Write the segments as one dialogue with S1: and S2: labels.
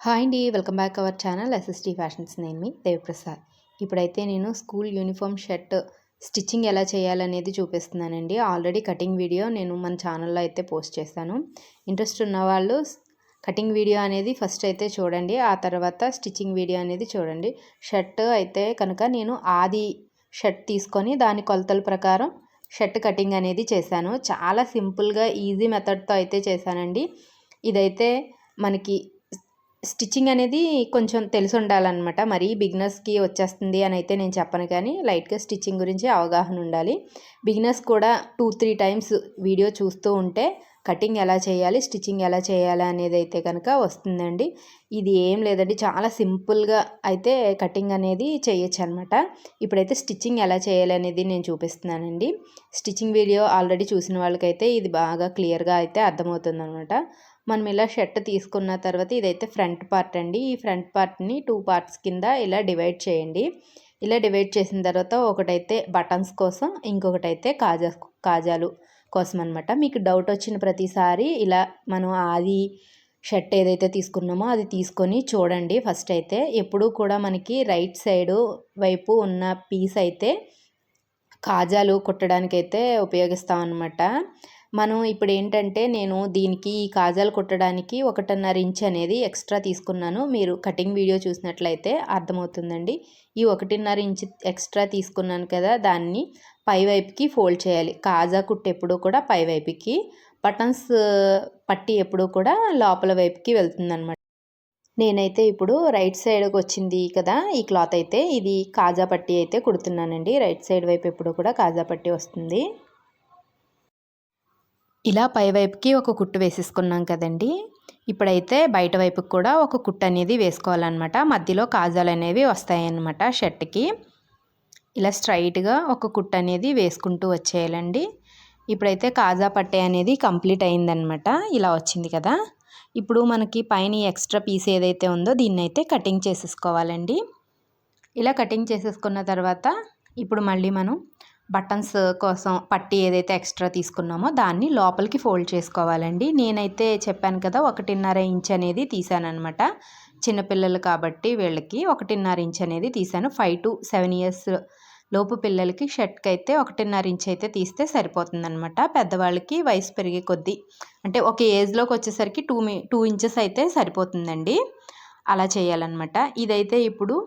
S1: Hi అండి. Welcome back our channel SST fashions. నేను మీ దేవిప్రసాద్. ఇప్పుడైతే నేను స్కూల్ యూనిఫామ్ షర్ట్ స్టిచ్చింగ్ ఎలా చేయాలనేది చూపిస్తున్నానండి. ఆల్రెడీ కటింగ్ వీడియో నేను మన ఛానల్లో అయితే పోస్ట్ చేశాను. ఇంట్రెస్ట్ ఉన్నవాళ్ళు కటింగ్ వీడియో అనేది ఫస్ట్ అయితే చూడండి, ఆ తర్వాత స్టిచ్చింగ్ వీడియో అనేది చూడండి. షర్ట్ అయితే కనుక నేను ఆది షర్ట్ తీసుకొని దాని కొలతల ప్రకారం షర్ట్ కటింగ్ అనేది చేశాను. చాలా సింపుల్గా ఈజీ మెథడ్తో అయితే చేశానండి. ఇదైతే మనకి స్టిచ్చింగ్ అనేది కొంచెం తెలిసి ఉండాలన్నమాట. మరీ బిగినర్స్కి వచ్చేస్తుంది అని అయితే నేను చెప్పను, కానీ లైట్గా స్టిచ్చింగ్ గురించి అవగాహన ఉండాలి. బిగినర్స్ కూడా 2-3 టైమ్స్ వీడియో చూస్తూ ఉంటే కటింగ్ ఎలా చేయాలి, స్టిచ్చింగ్ ఎలా చేయాలి అనేది అయితే కనుక వస్తుందండి. ఇది ఏం లేదండి, చాలా సింపుల్గా అయితే కటింగ్ అనేది చేయొచ్చు అనమాట. ఇప్పుడైతే స్టిచ్చింగ్ ఎలా చేయాలి అనేది నేను చూపిస్తున్నానండి. స్టిచ్చింగ్ వీడియో ఆల్రెడీ చూసిన వాళ్ళకైతే ఇది బాగా క్లియర్గా అయితే అర్థమవుతుంది అనమాట. మనం ఇలా షర్ట్ తీసుకున్న తర్వాత ఇదైతే ఫ్రంట్ పార్ట్ అండి. ఈ ఫ్రంట్ పార్ట్ని 2 పార్ట్స్ కింద ఇలా డివైడ్ చేయండి. ఇలా డివైడ్ చేసిన తర్వాత ఒకటైతే బటన్స్ కోసం, ఇంకొకటైతే కాజాలు కోసం అనమాట. మీకు డౌట్ వచ్చిన ప్రతిసారి ఇలా మనం ఆది షర్ట్ ఏదైతే తీసుకున్నామో అది తీసుకొని చూడండి. ఫస్ట్ అయితే ఎప్పుడూ కూడా మనకి రైట్ సైడు వైపు ఉన్న పీస్ అయితే కాజాలు కుట్టడానికైతే ఉపయోగిస్తాం అనమాట. మనం ఇప్పుడు ఏంటంటే నేను దీనికి ఈ కాజాలు కుట్టడానికి 1.5 ఇంచ్ అనేది ఎక్స్ట్రా తీసుకున్నాను. మీరు కటింగ్ వీడియో చూసినట్లయితే అర్థమవుతుందండి. ఈ 1.5 ఇంచ్ ఎక్స్ట్రా తీసుకున్నాను కదా, దాన్ని పైవైపుకి ఫోల్డ్ చేయాలి. కాజా కుట్టు ఎప్పుడు కూడా పైవైపుకి, బటన్స్ పట్టి ఎప్పుడు కూడా లోపల వైపుకి వెళ్తుందన్నమాట. నేనైతే ఇప్పుడు రైట్ సైడ్కి వచ్చింది కదా ఈ క్లాత్, అయితే ఇది కాజా పట్టి అయితే కుడుతున్నానండి. రైట్ సైడ్ వైపు ఎప్పుడు కూడా కాజా పట్టి వస్తుంది. ఇలా పైవైపుకి ఒక కుట్టు వేసేసుకున్నాం కదండి. ఇప్పుడైతే బయట వైపుకి కూడా ఒక కుట్టు అనేది వేసుకోవాలన్నమాట. మధ్యలో కాజాలు అనేవి వస్తాయన్నమాట షర్ట్కి. ఇలా స్ట్రైట్గా ఒక కుట్టు అనేది వేసుకుంటూ వచ్చేయాలండి. ఇప్పుడైతే కాజా పట్టే అనేది కంప్లీట్ అయిందనమాట. ఇలా వచ్చింది కదా. ఇప్పుడు మనకి పైన ఎక్స్ట్రా పీస్ ఏదైతే ఉందో దీన్ని అయితే కటింగ్ చేసేసుకోవాలండి. ఇలా కటింగ్ చేసేసుకున్న తర్వాత ఇప్పుడు మళ్ళీ మనం బటన్స్ కోసం పట్టి ఏదైతే ఎక్స్ట్రా తీసుకున్నామో దాన్ని లోపలికి ఫోల్డ్ చేసుకోవాలండి. నేనైతే చెప్పాను కదా 1.5 ఇంచ్ అనేది తీసానమాట. చిన్నపిల్లలు కాబట్టి వీళ్ళకి 1.5 ఇంచ్ అనేది తీసాను. 5 to 7 ఇయర్స్ లోపు పిల్లలకి షర్ట్కి అయితే 1.5 ఇంచ్ అయితే తీస్తే సరిపోతుందన్నమాట. పెద్దవాళ్ళకి వయసు పెరిగే కొద్దీ అంటే ఒక ఏజ్లోకి వచ్చేసరికి 2 ఇంచెస్ అయితే సరిపోతుందండి. అలా చేయాలన్నమాట. ఇదైతే ఇప్పుడు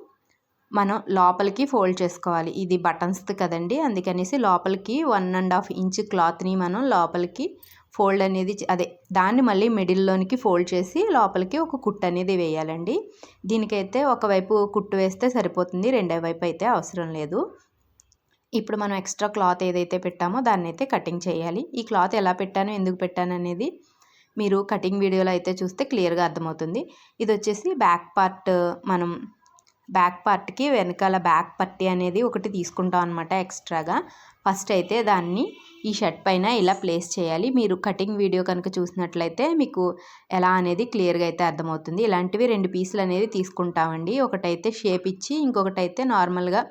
S1: మనం లోపలికి ఫోల్డ్ చేసుకోవాలి. ఇది బటన్స్ది కదండి, అందుకనేసి లోపలికి 1.5 ఇంచ్ క్లాత్ని మనం లోపలికి ఫోల్డ్ అనేది దాన్ని మళ్ళీ మిడిల్లోనికి ఫోల్డ్ చేసి లోపలికి ఒక కుట్టు అనేది వేయాలండి. దీనికైతే ఒకవైపు కుట్టు వేస్తే సరిపోతుంది, రెండో వైపు అయితే అవసరం లేదు. ఇప్పుడు మనం ఎక్స్ట్రా క్లాత్ ఏదైతే పెట్టామో దాన్ని అయితే కటింగ్ చేయాలి. ఈ క్లాత్ ఎలా పెట్టాను, ఎందుకు పెట్టాను అనేది మీరు కటింగ్ వీడియోలో అయితే చూస్తే క్లియర్గా అర్థమవుతుంది. ఇది వచ్చేసి బ్యాక్ పార్ట్. మనం బ్యాక్ పార్ట్కి వెనకాల బ్యాక్ పట్టి అనేది ఒకటి తీసుకుంటాం అనమాట ఎక్స్ట్రాగా. ఫస్ట్ అయితే దాన్ని ఈ షర్ట్ పైన ఇలా ప్లేస్ చేయాలి. మీరు కటింగ్ వీడియో కనుక చూసినట్లయితే మీకు ఎలా అనేది క్లియర్గా అయితే అర్థమవుతుంది. ఇలాంటివి 2 పీసులు అనేది తీసుకుంటామండి. ఒకటైతే షేప్ ఇచ్చి, ఇంకొకటైతే నార్మల్గా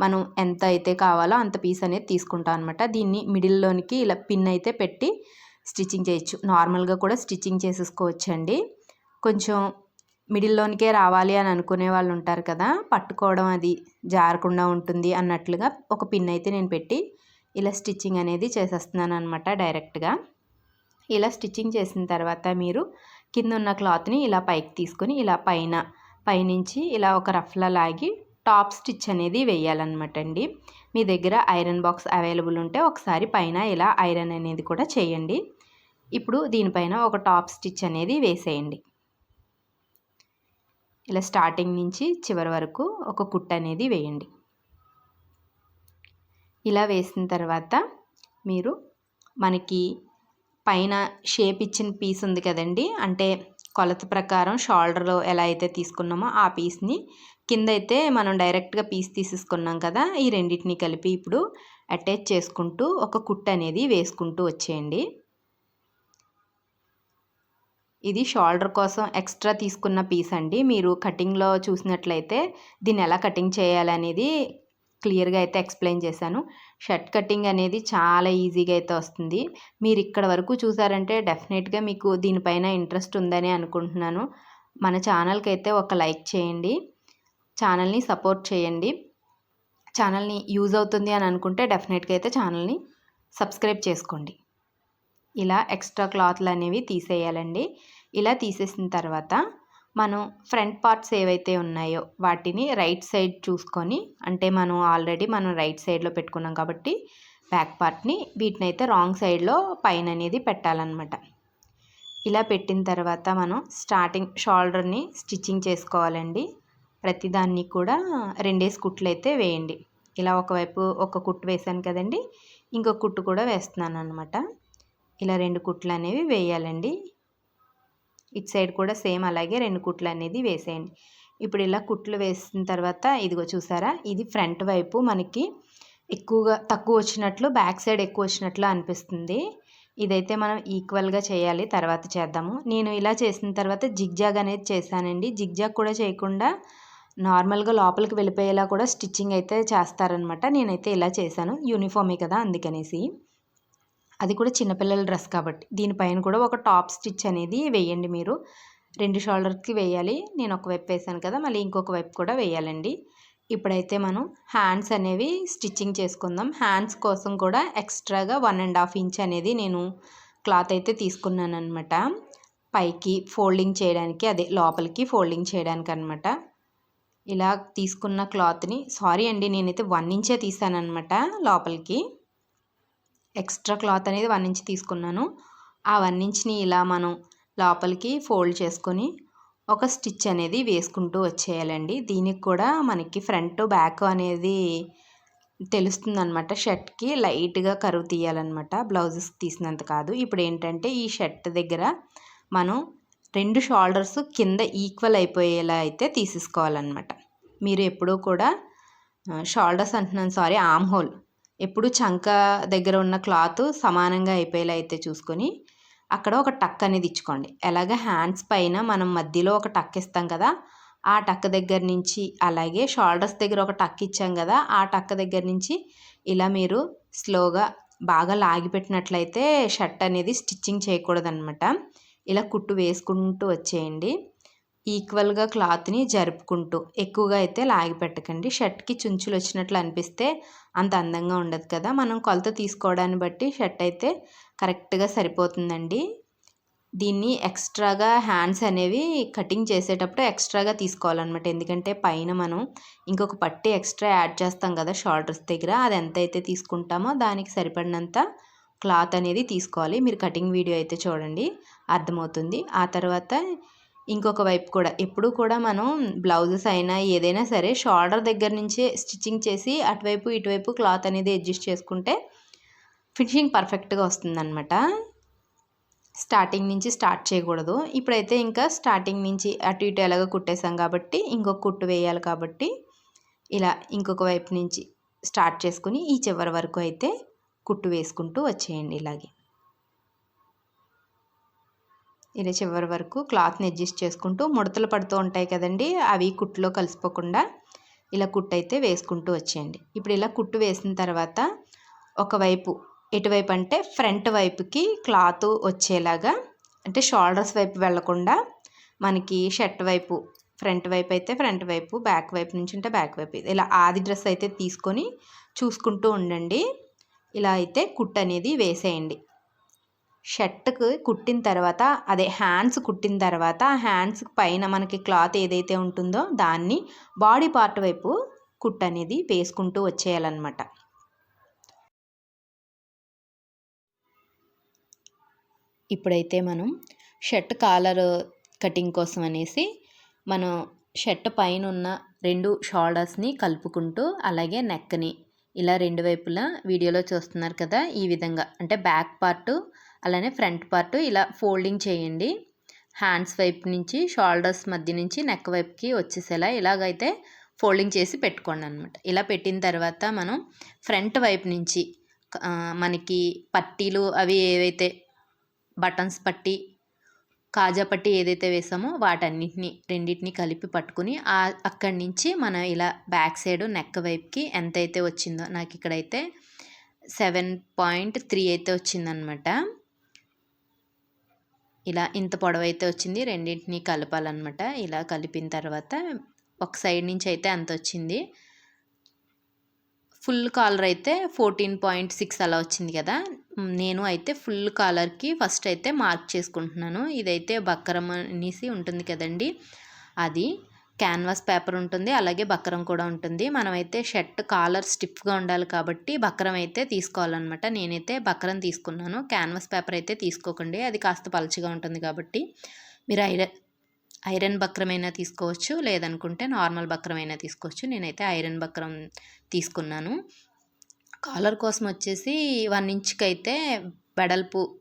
S1: మనం ఎంత అయితే కావాలో అంత పీస్ అనేది తీసుకుంటాం అనమాట. దీన్ని మిడిల్లోనికి ఇలా పిన్ అయితే పెట్టి స్టిచ్చింగ్ చేయొచ్చు. నార్మల్గా కూడా స్టిచ్చింగ్ చేసేసుకోవచ్చండి. కొంచెం మిడిల్లోనికే రావాలి అని అనుకునే వాళ్ళు ఉంటారు కదా, పట్టుకోవడం అది జారకుండా ఉంటుంది అన్నట్లుగా ఒక పిన్ అయితే నేను పెట్టి ఇలా స్టిచ్చింగ్ అనేది చేసేస్తున్నాను అనమాట డైరెక్ట్గా. ఇలా స్టిచ్చింగ్ చేసిన తర్వాత మీరు కింద ఉన్న క్లాత్ని ఇలా పైకి తీసుకొని ఇలా పైనుంచి ఇలా ఒక రఫ్లా లాగి టాప్ స్టిచ్ అనేది వేయాలన్నమాట అండి. మీ దగ్గర ఐరన్ బాక్స్ అవైలబుల్ ఉంటే ఒకసారి పైన ఇలా ఐరన్ అనేది కూడా చేయండి. ఇప్పుడు దీనిపైన ఒక టాప్ స్టిచ్ అనేది వేసేయండి. ఇలా స్టార్టింగ్ నుంచి చివరి వరకు ఒక కుట్టు అనేది వేయండి. ఇలా వేసిన తర్వాత మీరు మనకి పైన షేప్ ఇచ్చిన పీస్ ఉంది కదండి, అంటే కొలత ప్రకారం షోల్డర్లో ఎలా అయితే తీసుకున్నామో ఆ పీస్ని కింద అయితే మనం డైరెక్ట్గా పీస్ తీసేసుకున్నాం కదా, ఈ రెండింటిని కలిపి ఇప్పుడు అటాచ్ చేసుకుంటూ ఒక కుట్టు అనేది వేసుకుంటూ వచ్చేయండి. ఇది షోల్డర్ కోసం ఎక్స్ట్రా తీసుకున్న పీస్ అండి. మీరు కటింగ్లో చూసినట్లయితే దీన్ని ఎలా కటింగ్ చేయాలనేది క్లియర్గా అయితే ఎక్స్ప్లెయిన్ చేశాను. షర్ట్ కటింగ్ అనేది చాలా ఈజీగా అయితే వస్తుంది. మీరు ఇక్కడ వరకు చూసారంటే డెఫినెట్గా మీకు దీనిపైన ఇంట్రెస్ట్ ఉందని అనుకుంటున్నాను. మన ఛానల్కి అయితే ఒక లైక్ చేయండి, ఛానల్ని సపోర్ట్ చేయండి. ఛానల్ని యూజ్ అవుతుంది అని అనుకుంటే డెఫినెట్గా అయితే ఛానల్ని సబ్స్క్రైబ్ చేసుకోండి. ఇలా ఎక్స్ట్రా క్లాత్లు అనేవి తీసేయాలండి. ఇలా తీసేసిన తర్వాత మనం ఫ్రంట్ పార్ట్స్ ఏవైతే ఉన్నాయో వాటిని రైట్ సైడ్ చూసుకొని, అంటే మనం రైట్ సైడ్లో పెట్టుకున్నాం కాబట్టి బ్యాక్ పార్ట్ని, వీటిని అయితే రాంగ్ సైడ్లో పైన అనేది పెట్టాలన్నమాట. ఇలా పెట్టిన తర్వాత మనం స్టార్టింగ్ షోల్డర్ని స్టిచ్చింగ్ చేసుకోవాలండి. ప్రతిదాన్ని కూడా 2 కుట్లు అయితే వేయండి. ఇలా ఒకవైపు ఒక కుట్టు వేసాను కదండి, ఇంకొక కుట్టు కూడా వేస్తున్నాను అనమాట. ఇలా 2 కుట్లు అనేవి వేయాలండి. ఇటు సైడ్ కూడా సేమ్ అలాగే 2 కుట్లు అనేది వేసేయండి. ఇప్పుడు ఇలా కుట్లు వేసిన తర్వాత ఇదిగో చూసారా, ఇది ఫ్రంట్ వైపు మనకి తక్కువ వచ్చినట్లు, బ్యాక్ సైడ్ ఎక్కువ వచ్చినట్లు అనిపిస్తుంది. ఇదైతే మనం ఈక్వల్గా చేయాలి, తర్వాత చేద్దాము. నేను ఇలా చేసిన తర్వాత జిగ్జాగ్ అనేది చేశానండి. జిగ్జాగ్ కూడా చేయకుండా నార్మల్గా లోపలికి వెళ్ళిపోయేలా కూడా స్టిచ్చింగ్ అయితే చేస్తారనమాట. నేనైతే ఇలా చేశాను, యూనిఫామే కదా అందుకనేసి. అది కూడా చిన్నపిల్లల డ్రెస్ కాబట్టి దీనిపైన కూడా ఒక టాప్ స్టిచ్ అనేది వేయండి. మీరు 2 షోల్డర్కి వేయాలి. నేను ఒకవైపు వేసాను కదా, మళ్ళీ ఇంకొక వైపు కూడా వేయాలండి. ఇప్పుడైతే మనం హ్యాండ్స్ అనేవి స్టిచ్చింగ్ చేసుకుందాం. హ్యాండ్స్ కోసం కూడా ఎక్స్ట్రాగా 1.5 ఇంచ్ అనేది నేను క్లాత్ అయితే తీసుకున్నాను అనమాట. పైకి ఫోల్డింగ్ చేయడానికి, అదే లోపలికి ఫోల్డింగ్ చేయడానికి అనమాట. ఇలా తీసుకున్న క్లాత్ని, సారీ అండి నేనైతే 1 ఇంచే తీసానమాట. లోపలికి ఎక్స్ట్రా క్లాత్ అనేది 1 ఇంచ్ తీసుకున్నాను. ఆ 1 ఇంచ్ని ఇలా మనం లోపలికి ఫోల్డ్ చేసుకొని ఒక స్టిచ్ అనేది వేసుకుంటూ వచ్చేయాలండి. దీనికి కూడా మనకి ఫ్రంట్ బ్యాక్ అనేది తెలుస్తుందన్నమాట. షర్ట్కి లైట్గా కరువు తీయాలన్నమాట, బ్లౌజెస్కి తీసినంత కాదు. ఇప్పుడు ఏంటంటే ఈ షర్ట్ దగ్గర మనం 2 షోల్డర్స్ కింద ఈక్వల్ అయిపోయేలా అయితే తీసేసుకోవాలన్నమాట. మీరు ఎప్పుడూ కూడా షోల్డర్స్ అంటున్నాను, సారీ, ఆర్మ్ హోల్, ఎప్పుడు చంక దగ్గర ఉన్న క్లాత్ సమానంగా అయిపోయేలా అయితే చూసుకొని అక్కడ ఒక టక్ అనేది ఇచ్చుకోండి. ఎలాగ హ్యాండ్స్ పైన మనం మధ్యలో ఒక టక్ ఇస్తాం కదా, ఆ టక్ దగ్గర నుంచి, అలాగే షోల్డర్స్ దగ్గర ఒక టక్ ఇచ్చాం కదా, ఆ టక్ దగ్గర నుంచి ఇలా మీరు స్లోగా బాగా లాగిపెట్టినట్లయితే షర్ట్ అనేది స్టిచ్చింగ్ చేయకూడదనమాట. ఇలా కుట్టు వేసుకుంటూ వచ్చేయండి. ఈక్వల్గా క్లాత్ని జరుపుకుంటూ, ఎక్కువగా అయితే లాగి పెట్టకండి. షర్ట్కి చుంచులు వచ్చినట్లు అనిపిస్తే అంత అందంగా ఉండదు కదా. మనం కొలత తీసుకోవడాన్ని బట్టి షర్ట్ అయితే కరెక్ట్గా సరిపోతుందండి. దీన్ని ఎక్స్ట్రాగా హ్యాండ్స్ అనేవి కటింగ్ చేసేటప్పుడు ఎక్స్ట్రాగా తీసుకోవాలన్నమాట. ఎందుకంటే పైన మనం ఇంకొక పట్టి ఎక్స్ట్రా యాడ్ చేస్తాం కదా షోల్డర్స్ దగ్గర, అది ఎంత అయితే తీసుకుంటామో దానికి సరిపడినంత క్లాత్ అనేది తీసుకోవాలి. మీరు కటింగ్ వీడియో అయితే చూడండి, అర్థమవుతుంది. ఆ తర్వాత ఇంకొక వైపు కూడా, ఎప్పుడు కూడా మనం బ్లౌజెస్ అయినా ఏదైనా సరే షోల్డర్ దగ్గర నుంచే స్టిచ్చింగ్ చేసి అటువైపు ఇటువైపు క్లాత్ అనేది అడ్జస్ట్ చేసుకుంటే ఫినిషింగ్ పర్ఫెక్ట్గా వస్తుందన్నమాట. స్టార్టింగ్ నుంచి స్టార్ట్ చేయకూడదు. ఇప్పుడైతే ఇంకా స్టార్టింగ్ నుంచి అటు ఇటు ఎలాగో కుట్టేసాం కాబట్టి ఇంకొక కుట్టు వేయాలి కాబట్టి ఇలా ఇంకొక వైపు నుంచి స్టార్ట్ చేసుకుని ఈ చివరి వరకు అయితే కుట్టు వేసుకుంటూ వచ్చేయండి. ఇలా చివరి వరకు క్లాత్ని అడ్జస్ట్ చేసుకుంటూ, ముడతలు పడుతూ ఉంటాయి కదండి, అవి కుట్టులో కలిసిపోకుండా ఇలా కుట్టు అయితే వేసుకుంటూ వచ్చేయండి. ఇప్పుడు ఇలా కుట్టు వేసిన తర్వాత ఒకవైపు, ఎటువైపు అంటే ఫ్రంట్ వైపుకి క్లాత్ వచ్చేలాగా, అంటే షోల్డర్స్ వైపు వెళ్లకుండా మనకి షర్ట్ వైపు, ఫ్రంట్ వైపు అయితే ఫ్రంట్ వైపు, బ్యాక్ వైపు నుంచి ఉంటే బ్యాక్ వైపు, ఇలా ఆది డ్రెస్ అయితే తీసుకొని చూసుకుంటూ ఉండండి. ఇలా అయితే కుట్టు అనేది వేసేయండి. షర్ట్కి కుట్టిన తర్వాత, అదే హ్యాండ్స్ కుట్టిన తర్వాత, హ్యాండ్స్ పైన మనకి క్లాత్ ఏదైతే ఉంటుందో దాన్ని బాడీ పార్ట్ వైపు కుట్టు అనేది వేసుకుంటూ వచ్చేయాలన్నమాట. ఇప్పుడైతే మనం షర్ట్ కాలర్ కటింగ్ కోసం అనేసి మనం షర్ట్ పైన ఉన్న 2 షోల్డర్స్ని కలుపుకుంటూ, అలాగే నెక్ని ఇలా 2 వైపులా వీడియోలో చూస్తున్నారు కదా, ఈ విధంగా, అంటే బ్యాక్ పార్టు అలానే ఫ్రంట్ పార్ట్ ఇలా ఫోల్డింగ్ చేయండి. హ్యాండ్స్ వైపు నుంచి షోల్డర్స్ మధ్య నుంచి నెక్ వైపుకి వచ్చేసేలా ఇలాగైతే ఫోల్డింగ్ చేసి పెట్టుకోండి అనమాట. ఇలా పెట్టిన తర్వాత మనం ఫ్రంట్ వైపు నుంచి మనకి పట్టీలు అవి ఏవైతే బటన్స్ పట్టీ, కాజా పట్టీ ఏదైతే వేసామో వాటన్నిటిని రెండింటిని కలిపి పట్టుకుని అక్కడి నుంచి మనం ఇలా బ్యాక్ సైడ్ నెక్ వైపుకి ఎంతైతే వచ్చిందో, నాకు ఇక్కడైతే 7.3 అయితే వచ్చిందనమాట. ఇలా ఇంత పొడవైతే వచ్చింది. రెండింటిని కలపాలన్నమాట. ఇలా కలిపిన తర్వాత ఒక సైడ్ నుంచి అయితే అంత వచ్చింది. ఫుల్ కాలర్ అయితే 14.6 అలా వచ్చింది కదా. నేను అయితే ఫుల్ కాలర్కి ఫస్ట్ అయితే మార్క్ చేసుకుంటున్నాను. ఇదైతే బక్కరం అనేసి ఉంటుంది కదండి, అది క్యాన్వాస్ పేపర్ ఉంటుంది, అలాగే బక్కరం కూడా ఉంటుంది. మనమైతే షర్ట్ కాలర్ స్టిఫ్గా ఉండాలి కాబట్టి బక్కరం అయితే తీసుకోవాలన్నమాట. నేనైతే బక్కరం తీసుకున్నాను. క్యాన్వాస్ పేపర్ అయితే తీసుకోకండి, అది కాస్త పలుచగా ఉంటుంది కాబట్టి. మీరు ఐరన్ బక్రమైనా తీసుకోవచ్చు, లేదనుకుంటే నార్మల్ బక్రమైనా తీసుకోవచ్చు. నేనైతే ఐరన్ బక్రం తీసుకున్నాను. కాలర్ కోసం వచ్చేసి 1 ఇంచ్కి అయితే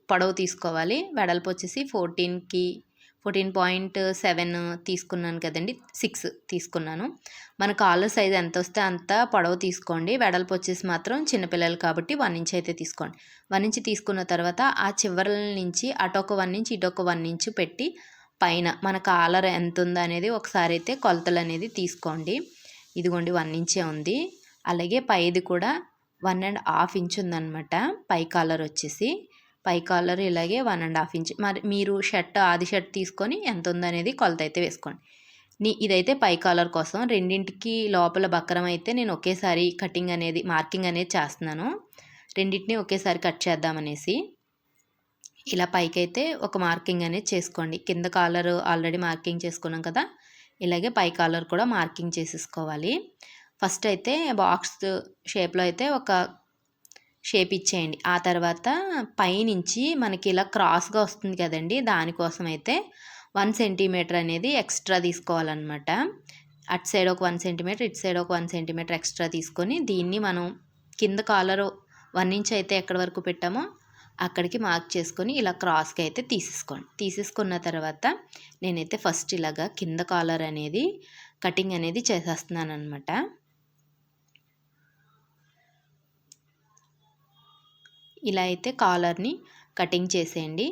S1: పొడవు తీసుకోవాలి. వెడల్పు వచ్చేసి 14.7 తీసుకున్నాను కదండి, 6 తీసుకున్నాను. మన కాలర్ సైజ్ ఎంత వస్తే అంత పొడవు తీసుకోండి. వెడల్పు వచ్చేసి మాత్రం చిన్నపిల్లలు కాబట్టి 1 ఇంచ్ అయితే తీసుకోండి. 1 ఇంచ్ తీసుకున్న తర్వాత ఆ చివరల నుంచి అటొక 1 ఇంచ్ ఇటొక 1 ఇంచ్ పెట్టి పైన మన కాలర్ ఎంత ఉందో అనేది ఒకసారి అయితే కొలతలు అనేది తీసుకోండి. ఇదిగోండి 1 ఇంచే ఉంది. అలాగే పైది కూడా 1.5 ఇంచ్ ఉందన్నమాట. పై కాలర్ వచ్చేసి పై కాలర్ ఇలాగే 1.5 ఇంచ్. మరి మీరు ఆది షర్ట్ తీసుకొని ఎంత ఉందనేది కొలత అయితే వేసుకోండి. ఇదైతే పై కాలర్ కోసం. రెండింటికి లోపల బక్కరం అయితే నేను ఒకేసారి మార్కింగ్ అనేది చేస్తున్నాను. రెండింటిని ఒకేసారి కట్ చేద్దామనేసి. ఇలా పైకైతే ఒక మార్కింగ్ అనేది చేసుకోండి. కింద కాలర్ ఆల్రెడీ మార్కింగ్ చేసుకున్నాం కదా, ఇలాగే పై కాలర్ కూడా మార్కింగ్ చేసేసుకోవాలి. ఫస్ట్ అయితే బాక్స్ షేప్లో అయితే ఒక షేప్ ఇచ్చేయండి. ఆ తర్వాత పైనుంచి మనకి ఇలా క్రాస్గా వస్తుంది కదండి, దానికోసం అయితే 1 సెంటీమీటర్ అనేది ఎక్స్ట్రా తీసుకోవాలన్నమాట. అటు సైడ్ ఒక 1 సెంటీమీటర్, ఇటు సైడ్ ఒక 1 సెంటీమీటర్ ఎక్స్ట్రా తీసుకొని దీన్ని మనం కింద కాలరు 1 ఇంచ్ అయితే ఎక్కడి వరకు పెట్టామో అక్కడికి మార్క్ చేసుకొని ఇలా క్రాస్గా అయితే తీసేసుకోండి. తీసేసుకున్న తర్వాత నేనైతే ఫస్ట్ ఇలాగా కింద కాలర్ అనేది కటింగ్ అనేది చేసేస్తున్నాను అనమాట. ఇలా అయితే కాలర్ని కటింగ్ చేసేయండి.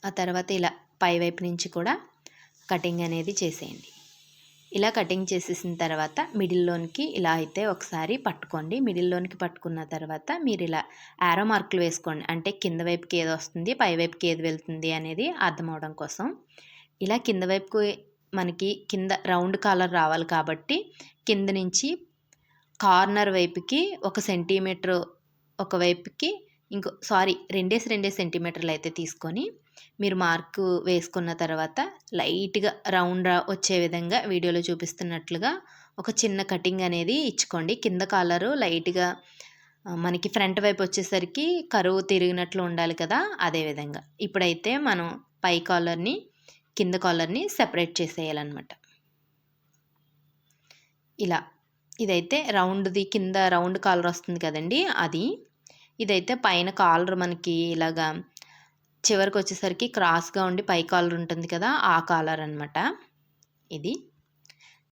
S1: ఆ తర్వాత ఇలా పైవైపు నుంచి కూడా కటింగ్ అనేది చేసేయండి. ఇలా కటింగ్ చేసేసిన తర్వాత మిడిల్లోనికి ఇలా అయితే ఒకసారి పట్టుకోండి. మిడిల్లోనికి పట్టుకున్న తర్వాత మీరు ఇలా యారో మార్కులు వేసుకోండి. అంటే కింద వైపుకి ఏది వస్తుంది, పై వైపుకి ఏది వెళ్తుంది అనేది అర్థం అవడం కోసం. ఇలా కింద వైపుకు మనకి కింద రౌండ్ కాలర్ రావాలి కాబట్టి కింద నుంచి కార్నర్ వైపుకి 1 సెంటీమీటర్ ఒకవైపుకి 2 సెంటీమీటర్లు అయితే తీసుకొని మీరు మార్కు వేసుకున్న తర్వాత లైట్గా రౌండ్ వచ్చే విధంగా వీడియోలో చూపిస్తున్నట్లుగా ఒక చిన్న కటింగ్ అనేది ఇచ్చుకోండి. కింద కాలరు లైట్గా మనకి ఫ్రంట్ వైపు వచ్చేసరికి కరువు తిరిగినట్లు ఉండాలి కదా, అదేవిధంగా. ఇప్పుడైతే మనం పై కాలర్ని కింద కాలర్ని సెపరేట్ చేసేయాలన్నమాట. ఇలా ఇదైతే రౌండ్ది, కింద రౌండ్ కాలర్ వస్తుంది కదండి, అది. ఇదైతే పైన కాలర్ మనకి ఇలాగా చివరికి వచ్చేసరికి క్రాస్గా ఉండి పై కాలర్ ఉంటుంది కదా, ఆ కాలర్ అనమాట ఇది.